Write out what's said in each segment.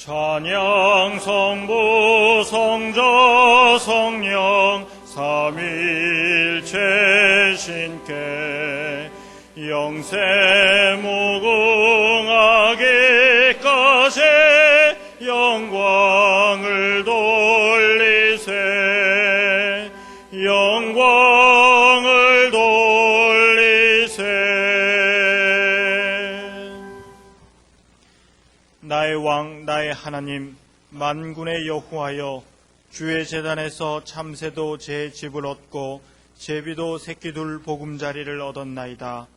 찬양 성부 성자 성령 삼위일체 신께 영세 무궁하기까지 영광을 돌리세 영광을 돌리세. 나의 왕 나의 하나님 만군의 여호와여, 주의 제단에서 참새도 제 집을 얻고 제비도 새끼둘 보금자리를 얻었나이다.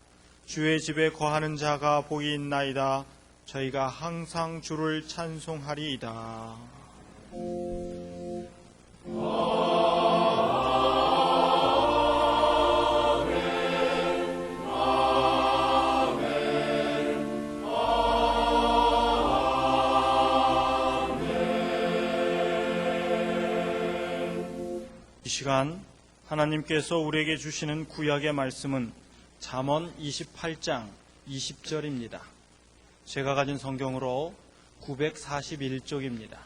주의 집에 거하는 자가 복이 있나이다. 저희가 항상 주를 찬송하리이다. 이 시간 하나님께서 우리에게 주시는 구약의 말씀은 잠언 28장 20절입니다. 제가 가진 성경으로 941쪽입니다.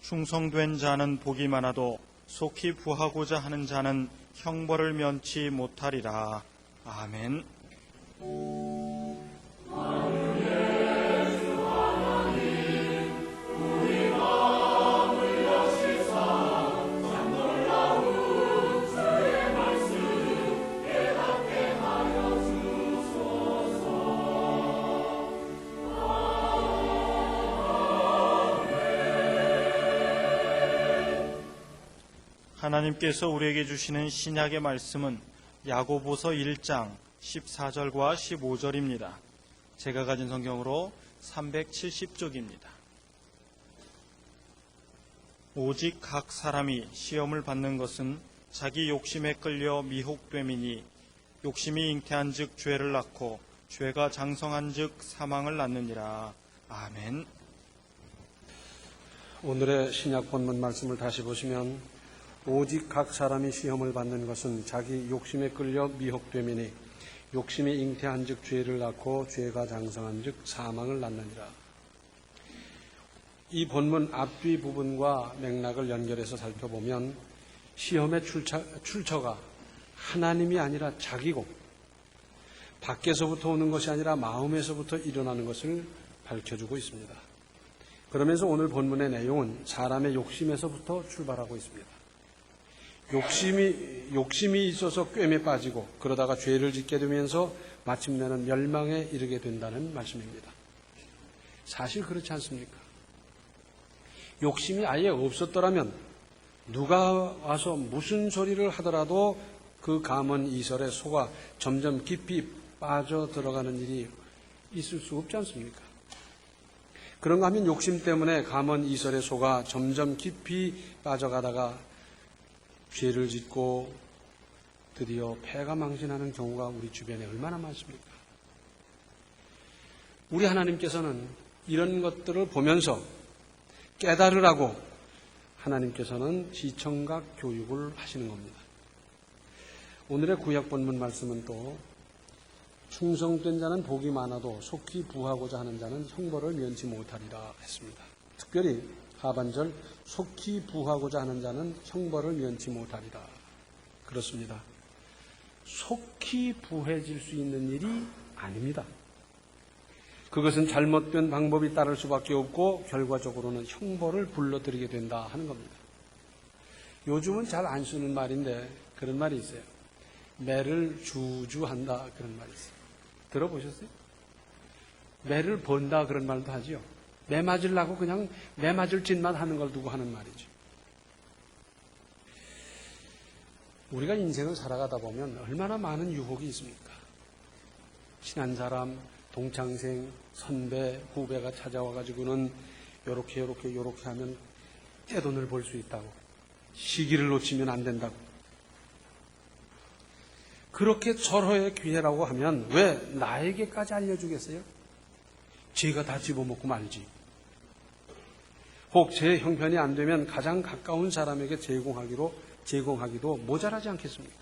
충성된 자는 복이 많아도 속히 부하고자 하는 자는 형벌을 면치 못하리라. 아멘. 하나님께서 우리에게 주시는 신약의 말씀은 야고보서 1장 14절과 15절입니다. 제가 가진 성경으로 370쪽입니다. 오직 각 사람이 시험을 받는 것은 자기 욕심에 끌려 미혹됨이니 욕심이 잉태한 즉 죄를 낳고 죄가 장성한 즉 사망을 낳느니라. 아멘. 오늘의 신약 본문 말씀을 다시 보시면 오직 각 사람이 시험을 받는 것은 자기 욕심에 끌려 미혹됨이니 욕심이 잉태한 즉 죄를 낳고 죄가 장성한 즉 사망을 낳느니라. 이 본문 앞뒤 부분과 맥락을 연결해서 살펴보면 시험의 출처가 하나님이 아니라 자기고 밖에서부터 오는 것이 아니라 마음에서부터 일어나는 것을 밝혀주고 있습니다. 그러면서 오늘 본문의 내용은 사람의 욕심에서부터 출발하고 있습니다. 욕심이 있어서 꿰매 빠지고 그러다가 죄를 짓게 되면서 마침내는 멸망에 이르게 된다는 말씀입니다. 사실 그렇지 않습니까? 욕심이 아예 없었더라면 누가 와서 무슨 소리를 하더라도 그 감언 이설에 속아 점점 깊이 빠져 들어가는 일이 있을 수 없지 않습니까? 그런가 하면 욕심 때문에 감언 이설에 속아 점점 깊이 빠져가다가 죄를 짓고 드디어 폐가 망신하는 경우가 우리 주변에 얼마나 많습니까? 우리 하나님께서는 이런 것들을 보면서 깨달으라고 하나님께서는 시청각 교육을 하시는 겁니다. 오늘의 구약 본문 말씀은 또 충성된 자는 복이 많아도 속히 부하고자 하는 자는 형벌을 면치 못하리라 했습니다. 특별히 하반절 속히 부하고자 하는 자는 형벌을 면치 못하리라. 그렇습니다. 속히 부해질 수 있는 일이 아닙니다. 그것은 잘못된 방법이 따를 수밖에 없고 결과적으로는 형벌을 불러들이게 된다 하는 겁니다. 요즘은 잘 안 쓰는 말인데 그런 말이 있어요. 매를 주주한다 그런 말이 있어요. 들어보셨어요? 매를 번다 그런 말도 하지요. 매 맞으려고 그냥 매 맞을 짓만 하는 걸 두고 하는 말이죠. 우리가 인생을 살아가다 보면 얼마나 많은 유혹이 있습니까? 친한 사람, 동창생, 선배, 후배가 찾아와가지고는 요렇게 하면 떼돈을 벌 수 있다고, 시기를 놓치면 안 된다고. 그렇게 서로의 기회라고 하면 왜 나에게까지 알려주겠어요? 제가 다 집어먹고 말지. 혹 제 형편이 안 되면 가장 가까운 사람에게 제공하기도 모자라지 않겠습니까?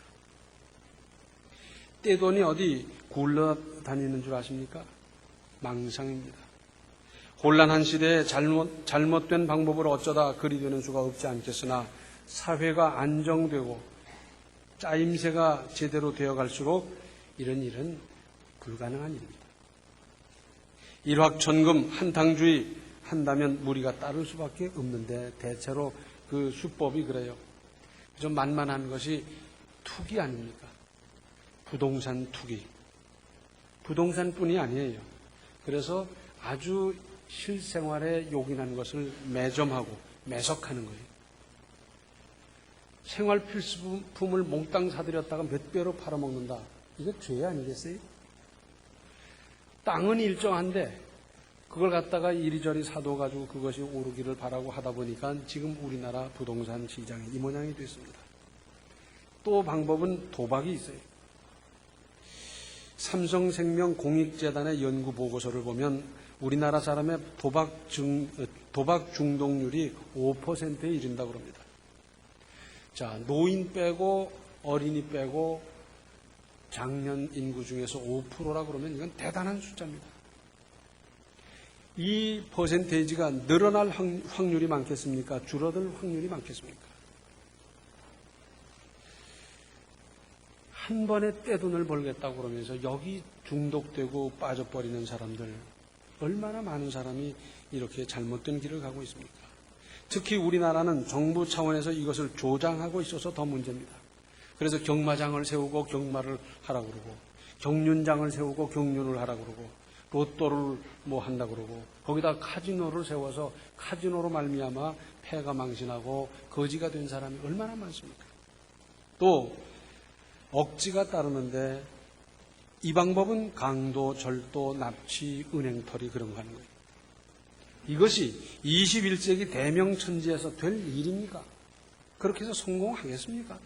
떼돈이 어디 굴러다니는 줄 아십니까? 망상입니다. 혼란한 시대에 잘못된 방법으로 어쩌다 그리 되는 수가 없지 않겠으나 사회가 안정되고 짜임새가 제대로 되어갈수록 이런 일은 불가능한 일입니다. 일확천금 한탕주의 한다면 무리가 따를 수밖에 없는데 대체로 그 수법이 그래요. 좀 만만한 것이 투기 아닙니까? 부동산 투기. 부동산뿐이 아니에요. 그래서 아주 실생활에 요긴한 것을 매점하고 매석하는 거예요. 생활 필수품을 몽땅 사들였다가 몇 배로 팔아먹는다. 이거 죄 아니겠어요? 땅은 일정한데 그걸 갖다가 이리저리 사둬가지고 그것이 오르기를 바라고 하다 보니까 지금 우리나라 부동산 시장이 이 모양이 됐습니다. 또 방법은 도박이 있어요. 삼성생명 공익재단의 연구 보고서를 보면 우리나라 사람의 도박 중독률이 5%에 이른다고 합니다. 자, 노인 빼고 어린이 빼고 장년 인구 중에서 5%라고 그러면 이건 대단한 숫자입니다. 이 퍼센테이지가 늘어날 확률이 많겠습니까? 줄어들 확률이 많겠습니까? 한 번에 떼돈을 벌겠다고 그러면서 여기 중독되고 빠져버리는 사람들, 얼마나 많은 사람이 이렇게 잘못된 길을 가고 있습니까? 특히 우리나라는 정부 차원에서 이것을 조장하고 있어서 더 문제입니다. 그래서 경마장을 세우고 경마를 하라고 그러고, 경륜장을 세우고 경륜을 하라고 그러고, 로또를 뭐 한다고 그러고, 거기다 카지노를 세워서 카지노로 말미암아 패가 망신하고 거지가 된 사람이 얼마나 많습니까? 또 억지가 따르는데 이 방법은 강도, 절도, 납치, 은행털이 그런 거 하는 거예요. 이것이 21세기 대명천지에서 될 일입니까? 그렇게 해서 성공하겠습니까?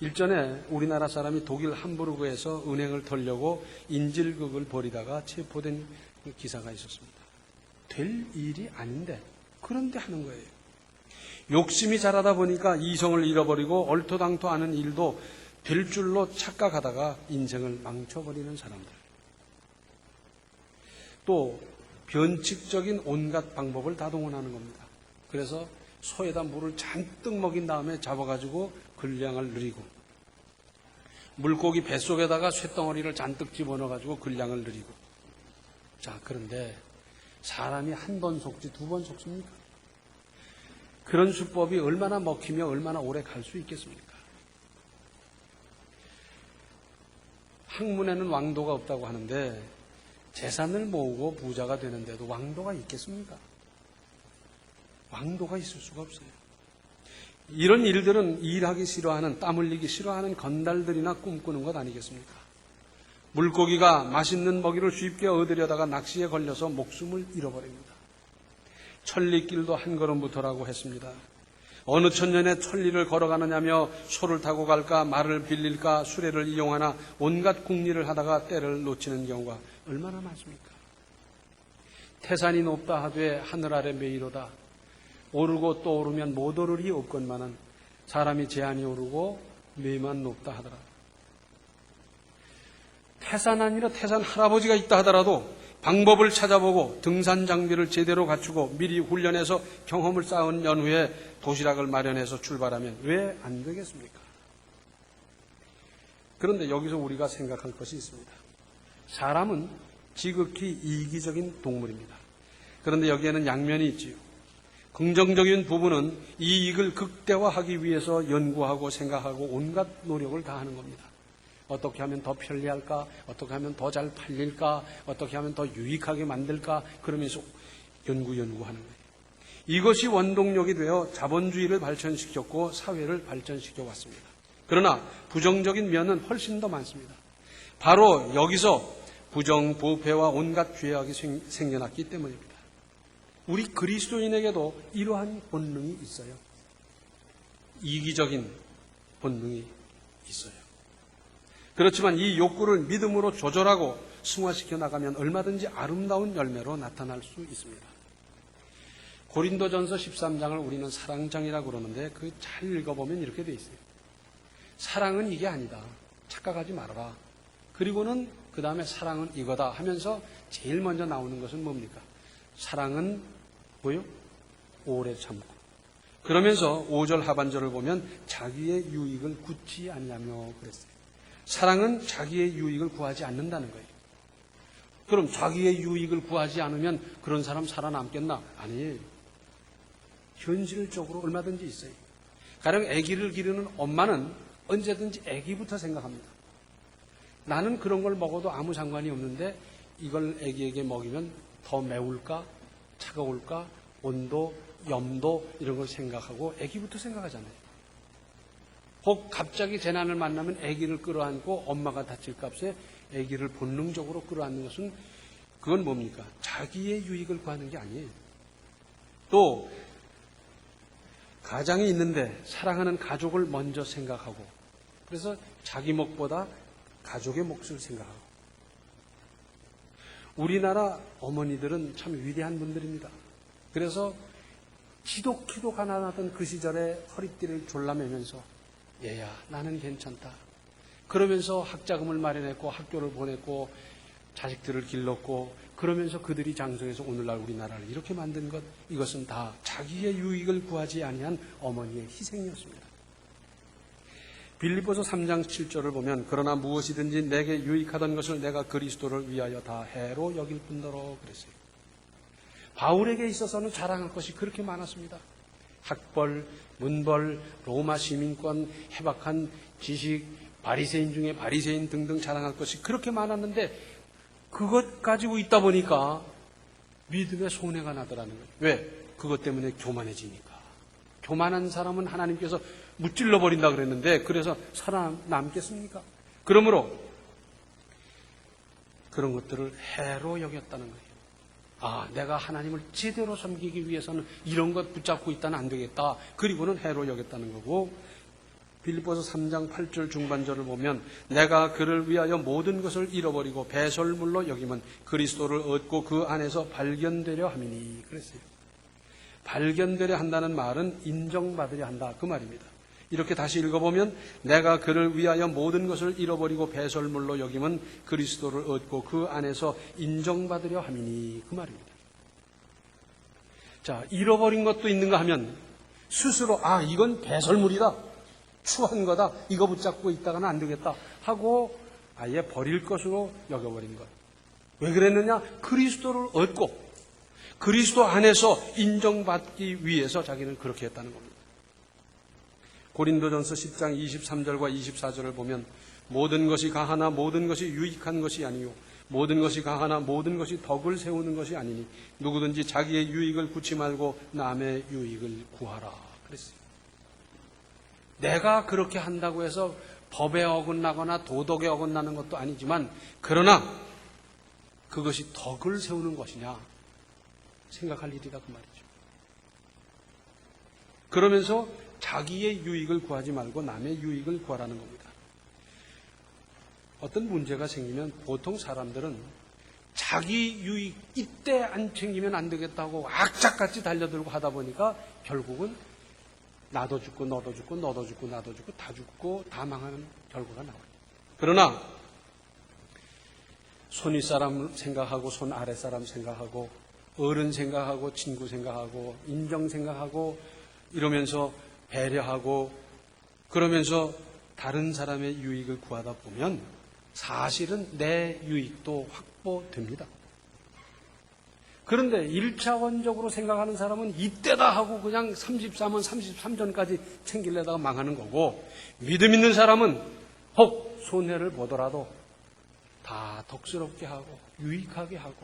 일전에 우리나라 사람이 독일 함부르크에서 은행을 털려고 인질극을 벌이다가 체포된 기사가 있었습니다. 될 일이 아닌데 그런데 하는 거예요. 욕심이 자라다 보니까 이성을 잃어버리고 얼토당토 하는 일도 될 줄로 착각하다가 인생을 망쳐버리는 사람들. 또 변칙적인 온갖 방법을 다 동원하는 겁니다. 그래서 소에다 물을 잔뜩 먹인 다음에 잡아가지고 근량을 늘리고, 물고기 뱃속에다가 쇳덩어리를 잔뜩 집어넣어가지고 근량을 늘리고. 자, 그런데 사람이 한 번 속지 두 번 속습니까? 그런 수법이 얼마나 먹히며 얼마나 오래 갈 수 있겠습니까? 학문에는 왕도가 없다고 하는데 재산을 모으고 부자가 되는데도 왕도가 있겠습니까? 왕도가 있을 수가 없어요. 이런 일들은 일하기 싫어하는, 땀 흘리기 싫어하는 건달들이나 꿈꾸는 것 아니겠습니까? 물고기가 맛있는 먹이를 쉽게 얻으려다가 낚시에 걸려서 목숨을 잃어버립니다. 천리길도 한 걸음부터라고 했습니다. 어느 천년에 천리를 걸어가느냐며 소를 타고 갈까, 말을 빌릴까, 수레를 이용하나 온갖 궁리를 하다가 때를 놓치는 경우가 얼마나 많습니까? 태산이 높다 하되 하늘 아래 메이로다. 오르고 또 오르면 못 오르리 없건만은 사람이 제한이 오르고 메만 높다 하더라. 태산 아니라 태산 할아버지가 있다 하더라도 방법을 찾아보고 등산 장비를 제대로 갖추고 미리 훈련해서 경험을 쌓은 연후에 도시락을 마련해서 출발하면 왜 안 되겠습니까? 그런데 여기서 우리가 생각할 것이 있습니다. 사람은 지극히 이기적인 동물입니다. 그런데 여기에는 양면이 있지요. 긍정적인 부분은 이익을 극대화하기 위해서 연구하고 생각하고 온갖 노력을 다하는 겁니다. 어떻게 하면 더 편리할까? 어떻게 하면 더 잘 팔릴까? 어떻게 하면 더 유익하게 만들까? 그러면서 연구하는 거예요. 이것이 원동력이 되어 자본주의를 발전시켰고 사회를 발전시켜 왔습니다. 그러나 부정적인 면은 훨씬 더 많습니다. 바로 여기서 부정, 부패와 온갖 죄악이 생겨났기 때문입니다. 우리 그리스도인에게도 이러한 본능이 있어요. 이기적인 본능이 있어요. 그렇지만 이 욕구를 믿음으로 조절하고 승화시켜 나가면 얼마든지 아름다운 열매로 나타날 수 있습니다. 고린도전서 13장을 우리는 사랑장이라고 그러는데 그 잘 읽어보면 이렇게 돼 있어요. 사랑은 이게 아니다. 착각하지 말아라. 그리고는 그 다음에 사랑은 이거다 하면서 제일 먼저 나오는 것은 뭡니까? 사랑은 뭐요? 오래 참고. 그러면서 5절 하반절을 보면 자기의 유익을 굳지 아니하며 그랬어요. 사랑은 자기의 유익을 구하지 않는다는 거예요. 그럼 자기의 유익을 구하지 않으면 그런 사람 살아남겠나? 아니에요. 현실적으로 얼마든지 있어요. 가령 아기를 기르는 엄마는 언제든지 아기부터 생각합니다. 나는 그런 걸 먹어도 아무 상관이 없는데 이걸 아기에게 먹이면 더 매울까? 차가울까? 온도, 염도 이런 걸 생각하고 아기부터 생각하잖아요. 혹 갑자기 재난을 만나면 아기를 끌어안고 엄마가 다칠 값에 아기를 본능적으로 끌어안는 것은 그건 뭡니까? 자기의 유익을 구하는 게 아니에요. 또 가장이 있는데 사랑하는 가족을 먼저 생각하고 그래서 자기 몫보다 가족의 몫을 생각하고 우리나라 어머니들은 참 위대한 분들입니다. 그래서 지독히도 가난하던 그 시절에 허리띠를 졸라매면서 얘야 나는 괜찮다. 그러면서 학자금을 마련했고 학교를 보냈고 자식들을 길렀고 그러면서 그들이 장성해서 오늘날 우리나라를 이렇게 만든 것 이것은 다 자기의 유익을 구하지 아니한 어머니의 희생이었습니다. 빌립보서 3장 7절을 보면 그러나 무엇이든지 내게 유익하던 것을 내가 그리스도를 위하여 다 해로 여길 뿐더러 그랬어요. 바울에게 있어서는 자랑할 것이 그렇게 많았습니다. 학벌, 문벌, 로마 시민권, 해박한 지식, 바리새인 중에 바리새인 등등 자랑할 것이 그렇게 많았는데 그것 가지고 있다 보니까 믿음의 손해가 나더라는 거예요. 왜? 그것 때문에 교만해지니까. 교만한 사람은 하나님께서 무찔러 버린다 그랬는데 그래서 살아남겠습니까? 그러므로 그런 것들을 해로 여겼다는 거예요. 아, 내가 하나님을 제대로 섬기기 위해서는 이런 것 붙잡고 있다는 안 되겠다. 그리고는 해로 여겼다는 거고 빌립보서 3장 8절 중반절을 보면 내가 그를 위하여 모든 것을 잃어버리고 배설물로 여기면 그리스도를 얻고 그 안에서 발견되려 함이니 그랬어요. 발견되려 한다는 말은 인정받으려 한다 그 말입니다. 이렇게 다시 읽어보면 내가 그를 위하여 모든 것을 잃어버리고 배설물로 여기면 그리스도를 얻고 그 안에서 인정받으려 함이니 그 말입니다. 자, 잃어버린 것도 있는가 하면 스스로 아 이건 배설물이다 추한 거다 이거 붙잡고 있다가는 안 되겠다 하고 아예 버릴 것으로 여겨버린 것. 왜 그랬느냐? 그리스도를 얻고 그리스도 안에서 인정받기 위해서 자기는 그렇게 했다는 겁니다. 고린도전서 10장 23절과 24절을 보면 모든 것이 가하나 모든 것이 유익한 것이 아니요 모든 것이 가하나 모든 것이 덕을 세우는 것이 아니니 누구든지 자기의 유익을 구치 말고 남의 유익을 구하라 그랬어요. 내가 그렇게 한다고 해서 법에 어긋나거나 도덕에 어긋나는 것도 아니지만 그러나 그것이 덕을 세우는 것이냐 생각할 일이다 그 말이죠. 그러면서 자기의 유익을 구하지 말고 남의 유익을 구하라는 겁니다. 어떤 문제가 생기면 보통 사람들은 자기 유익 이때 안 챙기면 안 되겠다고 악착같이 달려들고 하다 보니까 결국은 나도 죽고 너도 죽고 너도 죽고 나도 죽고 다 죽고 다 망하는 결과가 나와요. 그러나 손 윗사람 생각하고 손 아랫사람 생각하고 어른 생각하고 친구 생각하고 인정 생각하고 이러면서 배려하고 그러면서 다른 사람의 유익을 구하다 보면 사실은 내 유익도 확보됩니다. 그런데 1차원적으로 생각하는 사람은 이때다 하고 그냥 33원, 33전까지 챙기려다가 망하는 거고 믿음 있는 사람은 혹 손해를 보더라도 다 덕스럽게 하고 유익하게 하고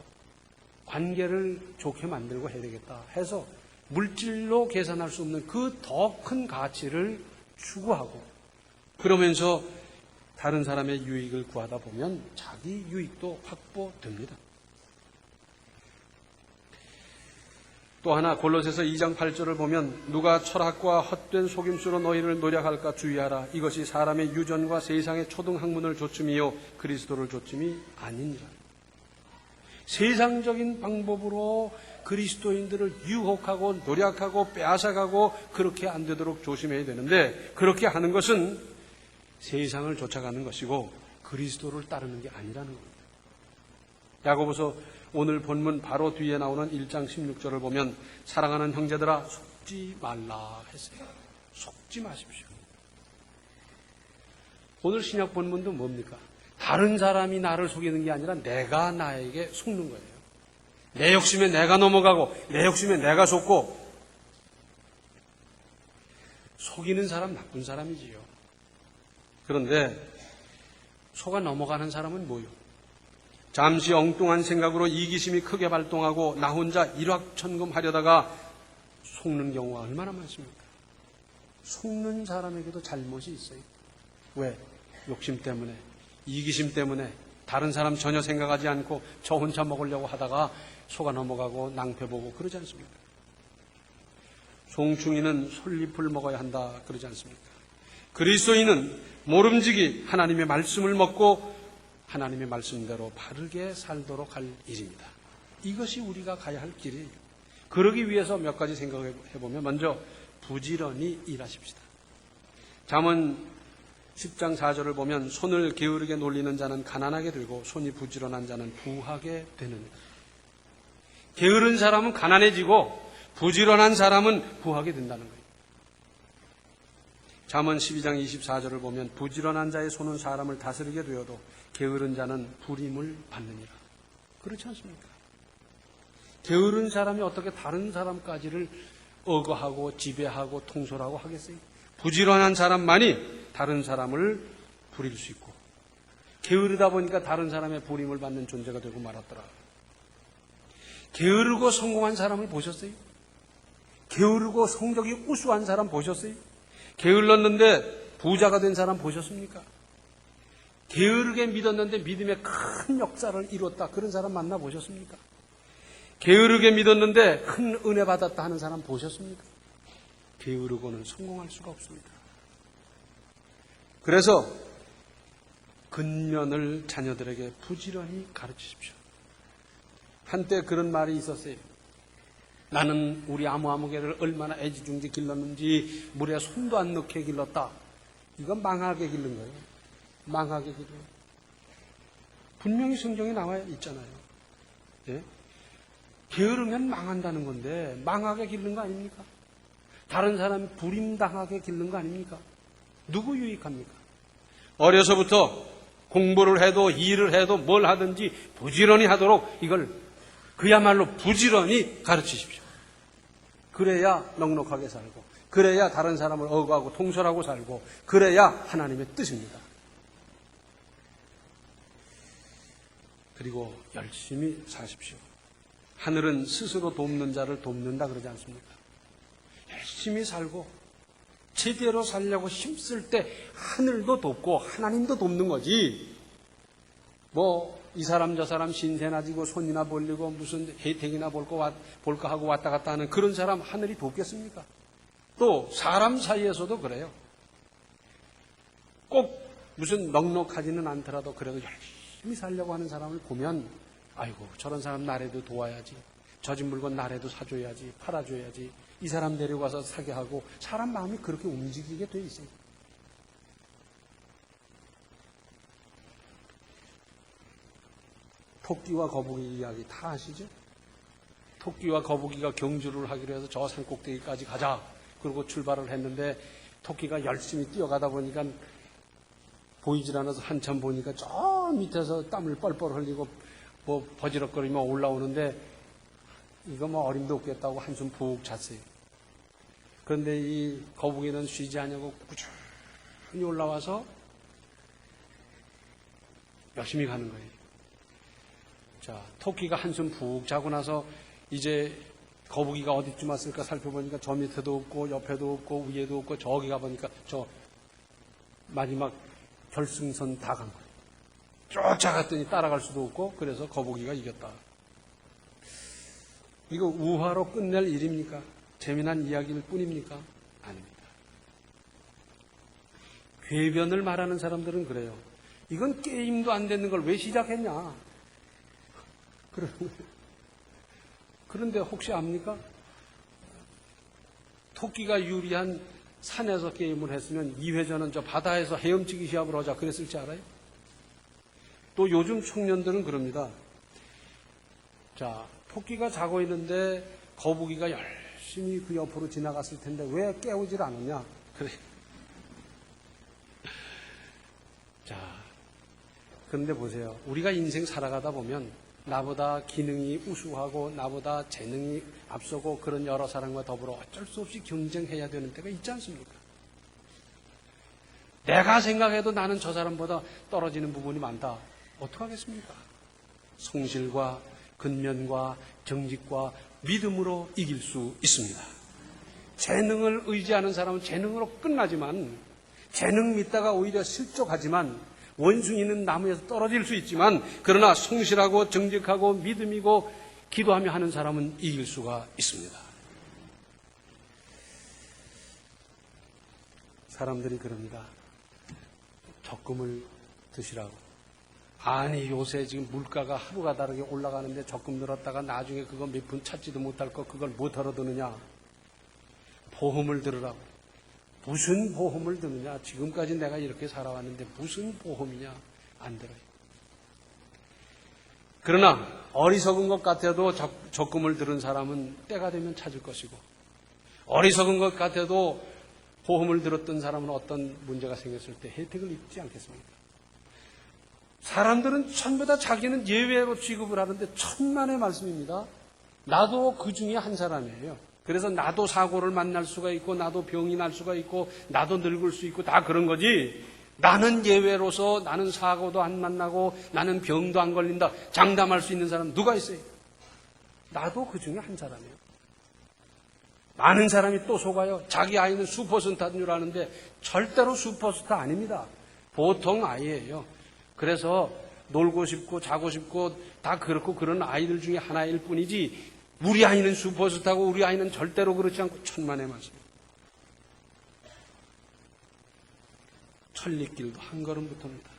관계를 좋게 만들고 해야 되겠다 해서 물질로 계산할 수 없는 그 더 큰 가치를 추구하고 그러면서 다른 사람의 유익을 구하다 보면 자기 유익도 확보됩니다. 또 하나 골로새서 2장 8절을 보면 누가 철학과 헛된 속임수로 너희를 노력할까 주의하라. 이것이 사람의 유전과 세상의 초등학문을 조춤이요 그리스도를 조춤이 아니니라. 세상적인 방법으로 그리스도인들을 유혹하고 노력하고 빼앗아가고 그렇게 안 되도록 조심해야 되는데 그렇게 하는 것은 세상을 쫓아가는 것이고 그리스도를 따르는 게 아니라는 겁니다. 야고보서 오늘 본문 바로 뒤에 나오는 1장 16절을 보면 사랑하는 형제들아 속지 말라 했어요. 속지 마십시오. 오늘 신약 본문도 뭡니까? 다른 사람이 나를 속이는 게 아니라 내가 나에게 속는 거예요. 내 욕심에 내가 넘어가고 내 욕심에 내가 속고. 속이는 사람 나쁜 사람이지요. 그런데 속아 넘어가는 사람은 뭐요? 잠시 엉뚱한 생각으로 이기심이 크게 발동하고 나 혼자 일확천금하려다가 속는 경우가 얼마나 많습니까? 속는 사람에게도 잘못이 있어요. 왜? 욕심 때문에, 이기심 때문에 다른 사람 전혀 생각하지 않고 저 혼자 먹으려고 하다가 속아 넘어가고 낭패보고 그러지 않습니까? 송충이는 솔잎을 먹어야 한다 그러지 않습니까? 그리스도인은 모름지기 하나님의 말씀을 먹고 하나님의 말씀대로 바르게 살도록 할 일입니다. 이것이 우리가 가야 할 길이에요. 그러기 위해서 몇 가지 생각해 보면 먼저 부지런히 일하십시다. 잠언 10장 4절을 보면 손을 게으르게 놀리는 자는 가난하게 되고 손이 부지런한 자는 부하게 되느니라. 게으른 사람은 가난해지고 부지런한 사람은 부하게 된다는 거예요. 잠언 12장 24절을 보면 부지런한 자의 손은 사람을 다스리게 되어도 게으른 자는 불임을 받느니라. 그렇지 않습니까? 게으른 사람이 어떻게 다른 사람까지를 억어하고 지배하고 통솔하고 하겠어요? 부지런한 사람만이 다른 사람을 부릴 수 있고 게으르다 보니까 다른 사람의 부림을 받는 존재가 되고 말았더라. 게으르고 성공한 사람을 보셨어요? 게으르고 성적이 우수한 사람 보셨어요? 게을렀는데 부자가 된 사람 보셨습니까? 게으르게 믿었는데 믿음의 큰 역사를 이뤘다. 그런 사람 만나보셨습니까? 게으르게 믿었는데 큰 은혜 받았다 하는 사람 보셨습니까? 게으르고는 성공할 수가 없습니다. 그래서 근면을 자녀들에게 부지런히 가르치십시오. 한때 그런 말이 있었어요. 나는 우리 아무개를 얼마나 애지중지 길렀는지 물에 손도 안 넣게 길렀다. 이건 망하게 기른 거예요. 망하게 기른 거예요. 분명히 성경에 나와 있잖아요. 예? 게으르면 망한다는 건데 망하게 기른 거 아닙니까? 다른 사람 불임당하게 기른 거 아닙니까? 누구 유익합니까? 어려서부터 공부를 해도 일을 해도 뭘 하든지 부지런히 하도록 이걸 그야말로 부지런히 가르치십시오. 그래야 넉넉하게 살고 그래야 다른 사람을 억하고 통솔하고 살고 그래야 하나님의 뜻입니다. 그리고 열심히 사십시오. 하늘은 스스로 돕는 자를 돕는다 그러지 않습니까? 열심히 살고 제대로 살려고 힘쓸 때 하늘도 돕고 하나님도 돕는 거지. 뭐 이 사람 저 사람 신세나 지고 손이나 벌리고 무슨 혜택이나 볼까 하고 왔다 갔다 하는 그런 사람 하늘이 돕겠습니까? 또 사람 사이에서도 그래요. 꼭 무슨 넉넉하지는 않더라도 그래도 열심히 살려고 하는 사람을 보면 아이고 저런 사람 나라도 도와야지. 저 집 물건 나라도 사줘야지. 팔아줘야지. 이 사람 데려가서 사게 하고 사람 마음이 그렇게 움직이게 돼 있어요. 토끼와 거북이 이야기 다 아시죠? 토끼와 거북이가 경주를 하기로 해서 저 산 꼭대기까지 가자. 그리고 출발을 했는데 토끼가 열심히 뛰어가다 보니까 보이질 않아서 한참 보니까 저 밑에서 땀을 뻘뻘 흘리고 뭐 버지럭거리며 올라오는데 이거 뭐 어림도 없겠다고 한숨 푹 잤어요. 그런데 이 거북이는 쉬지 않냐고 꾸준히 올라와서 열심히 가는 거예요. 자, 토끼가 한숨 푹 자고 나서 이제 거북이가 어디쯤 왔을까 살펴보니까 저 밑에도 없고 옆에도 없고 위에도 없고 저기 가보니까 저 마지막 결승선 다 간 거예요. 쫓아갔더니 따라갈 수도 없고 그래서 거북이가 이겼다. 이거 우화로 끝낼 일입니까? 재미난 이야기일 뿐입니까? 아닙니다. 궤변을 말하는 사람들은 그래요. 이건 게임도 안 되는 걸 왜 시작했냐? 그런데 혹시 압니까? 토끼가 유리한 산에서 게임을 했으면 2회전은 저 바다에서 헤엄치기 시합을 하자 그랬을지 알아요? 또 요즘 청년들은 그럽니다. 자, 토끼가 자고 있는데 거북이가 열심히 그 옆으로 지나갔을 텐데 왜 깨우질 않느냐? 그래. 자, 그런데 보세요. 우리가 인생 살아가다 보면 나보다 기능이 우수하고 나보다 재능이 앞서고 그런 여러 사람과 더불어 어쩔 수 없이 경쟁해야 되는 때가 있지 않습니까? 내가 생각해도 나는 저 사람보다 떨어지는 부분이 많다. 어떡하겠습니까? 성실과 근면과 정직과 믿음으로 이길 수 있습니다. 재능을 의지하는 사람은 재능으로 끝나지만 재능 믿다가 오히려 실족하지만 원숭이는 나무에서 떨어질 수 있지만 그러나 성실하고 정직하고 믿음이고 기도하며 하는 사람은 이길 수가 있습니다. 사람들이 그럽니다. 적금을 드시라고. 아니 요새 지금 물가가 하루가 다르게 올라가는데 적금 들었다가 나중에 그거 몇 푼 찾지도 못할 거 그걸 못하러 드느냐. 보험을 들으라고. 무슨 보험을 드느냐. 지금까지 내가 이렇게 살아왔는데 무슨 보험이냐. 안 들어요. 그러나 어리석은 것 같아도 적금을 들은 사람은 때가 되면 찾을 것이고 어리석은 것 같아도 보험을 들었던 사람은 어떤 문제가 생겼을 때 혜택을 입지 않겠습니까? 사람들은 전부 다 자기는 예외로 취급을 하는데 천만의 말씀입니다. 나도 그 중에 한 사람이에요. 그래서 나도 사고를 만날 수가 있고 나도 병이 날 수가 있고 나도 늙을 수 있고 다 그런 거지. 나는 예외로서 나는 사고도 안 만나고 나는 병도 안 걸린다. 장담할 수 있는 사람 누가 있어요? 나도 그 중에 한 사람이에요. 많은 사람이 또 속아요. 자기 아이는 슈퍼스타인 줄 아는데 절대로 슈퍼스타 아닙니다. 보통 아이예요. 그래서 놀고 싶고 자고 싶고 다 그렇고 그런 아이들 중에 하나일 뿐이지 우리 아이는 슈퍼스타고 우리 아이는 절대로 그렇지 않고 천만의 말씀. 천리길도 한 걸음부터입니다.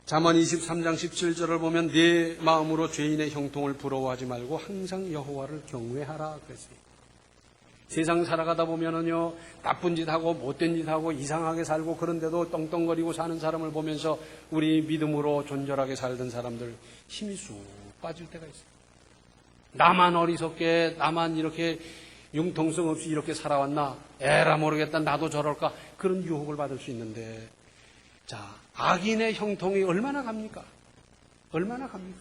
잠언 23장 17절을 보면 네 마음으로 죄인의 형통을 부러워하지 말고 항상 여호와를 경외하라 그랬어요. 세상 살아가다 보면은요 나쁜 짓 하고 못된 짓 하고 이상하게 살고 그런데도 떵떵거리고 사는 사람을 보면서 우리 믿음으로 존절하게 살던 사람들 힘이 쑥 빠질 때가 있어요. 나만 어리석게 나만 이렇게 융통성 없이 이렇게 살아왔나 에라 모르겠다 나도 저럴까 그런 유혹을 받을 수 있는데 자 악인의 형통이 얼마나 갑니까? 얼마나 갑니까?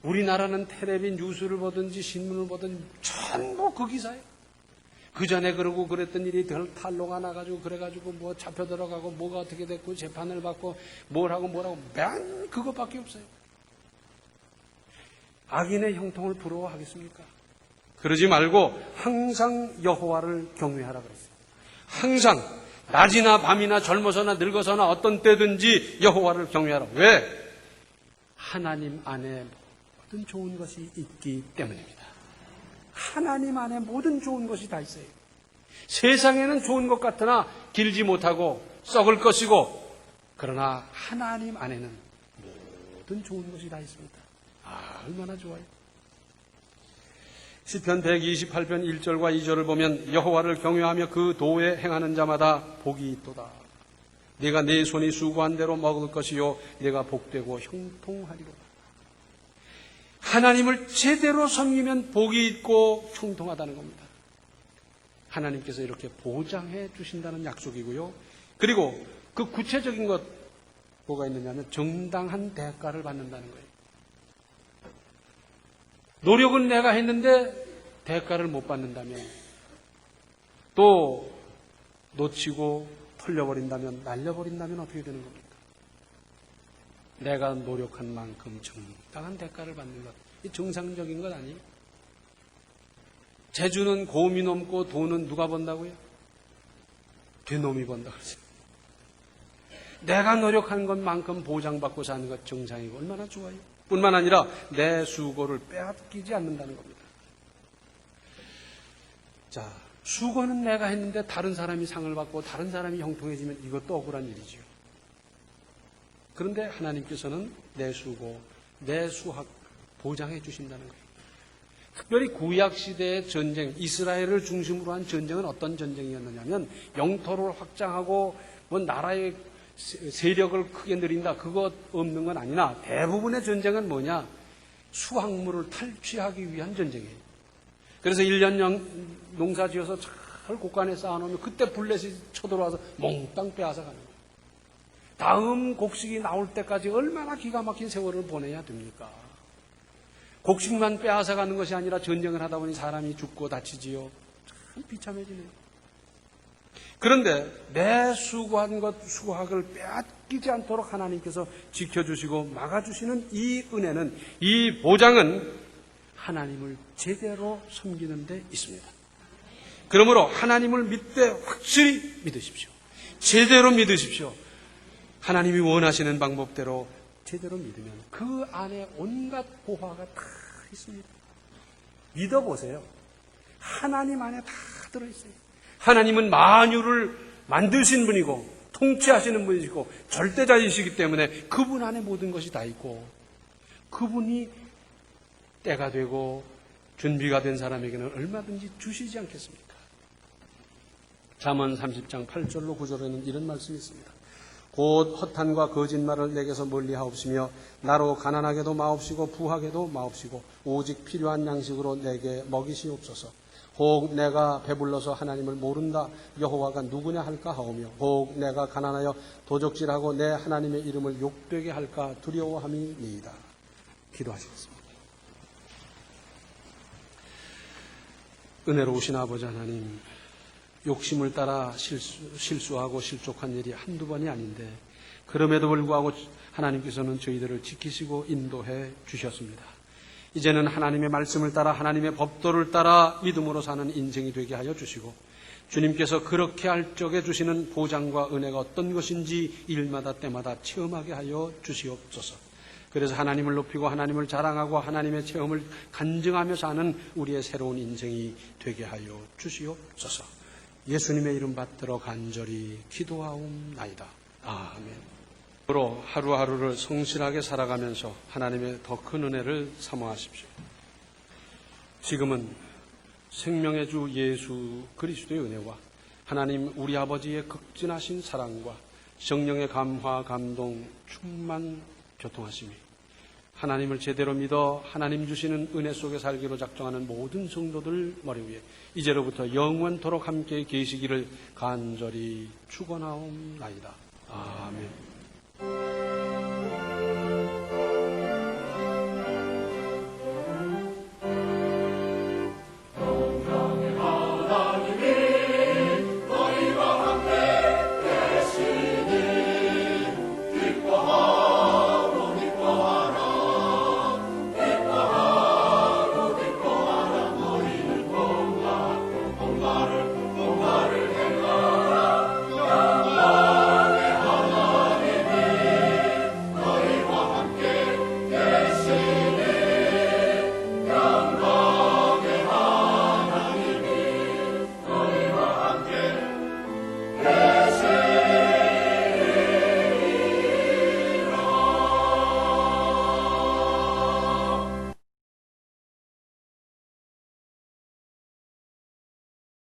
우리나라는 텔레비 뉴스를 보든지 신문을 보든지 전부 그 기사예요. 그 전에 그러고 그랬던 일이 탈로가 나가지고 그래가지고 뭐 잡혀 들어가고 뭐가 어떻게 됐고 재판을 받고 뭘 하고 맨 그것밖에 없어요. 악인의 형통을 부러워하겠습니까? 그러지 말고 항상 여호와를 경외하라 그랬어요. 항상 낮이나 밤이나 젊어서나 늙어서나 어떤 때든지 여호와를 경외하라. 왜? 하나님 안에 모든 좋은 것이 있기 때문입니다. 하나님 안에 모든 좋은 것이 다 있어요. 세상에는 좋은 것 같으나 길지 못하고 썩을 것이고 그러나 하나님 안에는 모든 좋은 것이 다 있습니다. 아, 얼마나 좋아요. 시편 128편 1절과 2절을 보면 여호와를 경외하며 그 도에 행하는 자마다 복이 있도다. 네가 네 손이 수고한 대로 먹을 것이요 네가 복되고 형통하리로다. 하나님을 제대로 섬기면 복이 있고 형통하다는 겁니다. 하나님께서 이렇게 보장해 주신다는 약속이고요. 그리고 그 구체적인 것 뭐가 있느냐면 정당한 대가를 받는다는 거예요. 노력은 내가 했는데 대가를 못 받는다면 또 놓치고 털려버린다면 날려버린다면 어떻게 되는 겁니까? 내가 노력한 만큼 정당한 대가를 받는 것 이 정상적인 것 아니에요? 재주는 곰이 넘고 돈은 누가 번다고요? 되놈이 번다고 그러죠. 내가 노력한 것만큼 보장받고 사는 것 정상이고 얼마나 좋아요. 뿐만 아니라 내 수고를 빼앗기지 않는다는 겁니다. 자, 수고는 내가 했는데 다른 사람이 상을 받고 다른 사람이 형통해지면 이것도 억울한 일이죠. 그런데 하나님께서는 내 수고, 내 수학 보장해 주신다는 거예요. 특별히 구약시대의 전쟁, 이스라엘을 중심으로 한 전쟁은 어떤 전쟁이었느냐면 영토를 확장하고 뭐 나라의 세력을 크게 늘린다. 그것 없는 건 아니나 대부분의 전쟁은 뭐냐? 수확물을 탈취하기 위한 전쟁이에요. 그래서 1년 농사 지어서 잘 곳간에 쌓아놓으면 그때 블레셋이 쳐들어와서 몽땅 빼앗아가는 거예요. 다음 곡식이 나올 때까지 얼마나 기가 막힌 세월을 보내야 됩니까? 곡식만 빼앗아가는 것이 아니라 전쟁을 하다 보니 사람이 죽고 다치지요. 참 비참해지네요. 그런데 내 수고한 것 수확을 빼앗기지 않도록 하나님께서 지켜주시고 막아주시는 이 은혜는, 이 보장은 하나님을 제대로 섬기는 데 있습니다. 그러므로 하나님을 믿되 확실히 믿으십시오. 제대로 믿으십시오. 하나님이 원하시는 방법대로 제대로 믿으면 그 안에 온갖 보화가 다 있습니다. 믿어보세요. 하나님 안에 다 들어있어요. 하나님은 만유를 만드신 분이고 통치하시는 분이시고 절대자이시기 때문에 그분 안에 모든 것이 다 있고, 그분이 때가 되고 준비가 된 사람에게는 얼마든지 주시지 않겠습니까? 잠언 30장 8절로 9절에는 이런 말씀이 있습니다. 곧 허탄과 거짓말을 내게서 멀리하옵시며 나로 가난하게도 마옵시고 부하게도 마옵시고 오직 필요한 양식으로 내게 먹이시옵소서. 혹 내가 배불러서 하나님을 모른다 여호와가 누구냐 할까 하오며 혹 내가 가난하여 도적질하고 내 하나님의 이름을 욕되게 할까 두려워함이니이다. 기도하시겠습니다. 은혜로우신 아버지 하나님, 욕심을 따라 실수하고 실족한 일이 한두 번이 아닌데 그럼에도 불구하고 하나님께서는 저희들을 지키시고 인도해 주셨습니다. 이제는 하나님의 말씀을 따라 하나님의 법도를 따라 믿음으로 사는 인생이 되게 하여 주시고, 주님께서 그렇게 할 적에 주시는 보장과 은혜가 어떤 것인지 일마다 때마다 체험하게 하여 주시옵소서. 그래서 하나님을 높이고 하나님을 자랑하고 하나님의 체험을 간증하며 사는 우리의 새로운 인생이 되게 하여 주시옵소서. 예수님의 이름 받들어 간절히 기도하옵나이다. 아멘. 앞으로 하루하루를 성실하게 살아가면서 하나님의 더 큰 은혜를 사모하십시오. 지금은 생명의 주 예수 그리스도의 은혜와 하나님 우리 아버지의 극진하신 사랑과 성령의 감화, 감동, 충만, 교통하심이 하나님을 제대로 믿어 하나님 주시는 은혜 속에 살기로 작정하는 모든 성도들 머리 위에 이제로부터 영원토록 함께 계시기를 간절히 축원하옵나이다. 아멘.